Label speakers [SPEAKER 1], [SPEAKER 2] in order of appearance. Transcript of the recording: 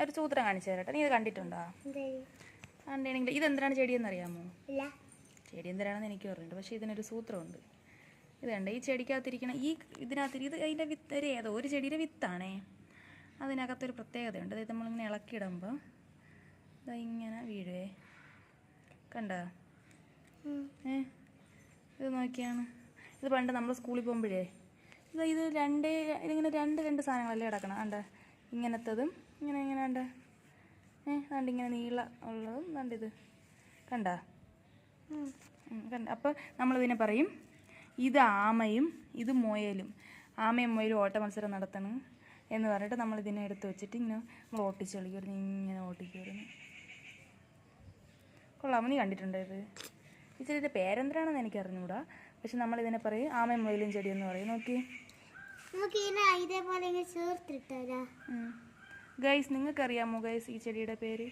[SPEAKER 1] ഒരു സൂത്രം കാണിച്ചു തരട്ടെ. നീ ഇത് കണ്ടിട്ടുണ്ടോ? കണ്ടിട്ടുണ്ടെങ്കിൽ ഇതെന്തിനാണ് ചെടിയെന്ന് അറിയാമോ? ചെടി എന്തിനാണെന്ന് എനിക്ക് പറഞ്ഞിട്ടുണ്ട്. പക്ഷേ ഇതിനൊരു സൂത്രമുണ്ട്. ഇത് കണ്ട, ഈ ചെടിക്കകത്തിരിക്കണം ഇതിനകത്ത് ഇത് അതിൻ്റെ വിത്ത് ഏതോ ഒരു ചെടിയുടെ വിത്താണേ. അതിനകത്തൊരു പ്രത്യേകതയുണ്ട്. അതായത് നമ്മളിങ്ങനെ ഇളക്കിയിടുമ്പോൾ ഇങ്ങനെ വീഴുവേ. കണ്ട ഇത് നോക്കിയാണ്. ഇത് പണ്ട് നമ്മൾ സ്കൂളിൽ പോകുമ്പോഴേ ഇതിങ്ങനെ രണ്ട് സാധനങ്ങളല്ലേ കിടക്കണം. കണ്ട, ഇങ്ങനത്തതും ഇങ്ങനെ കണ്ട കണ്ട് ഇങ്ങനെ നീള ഉള്ളതും കണ്ടിത് കണ്ട. അപ്പോൾ നമ്മളിതിനെ പറയും ഇത് ആമയും ഇത് മുയലും. ആമയും മുയലും ഓട്ട മത്സരം നടത്തണം എന്ന് പറഞ്ഞിട്ട് നമ്മളിതിനെ എടുത്ത് വെച്ചിട്ട് ഇങ്ങനെ നമ്മൾ ഓട്ടിച്ച് കളിക്കുമായിരുന്നു. ഇങ്ങനെ ഓട്ടിക്കുമായിരുന്നു. കൊള്ളാമോ? നീ കണ്ടിട്ടുണ്ടോ ഇത്? ഈ ചെടിയുടെ പേരെന്തിനാണെന്ന് എനിക്ക് അറിഞ്ഞുകൂടാ. പക്ഷെ നമ്മളിതിനെ പറയും ആമയും മുയലും ചെടി എന്ന് പറയും. നോക്കി ഗൈസ്, നിങ്ങൾക്കറിയാമോ ഗൈസ് ഈ ചെടിയുടെ പേര്?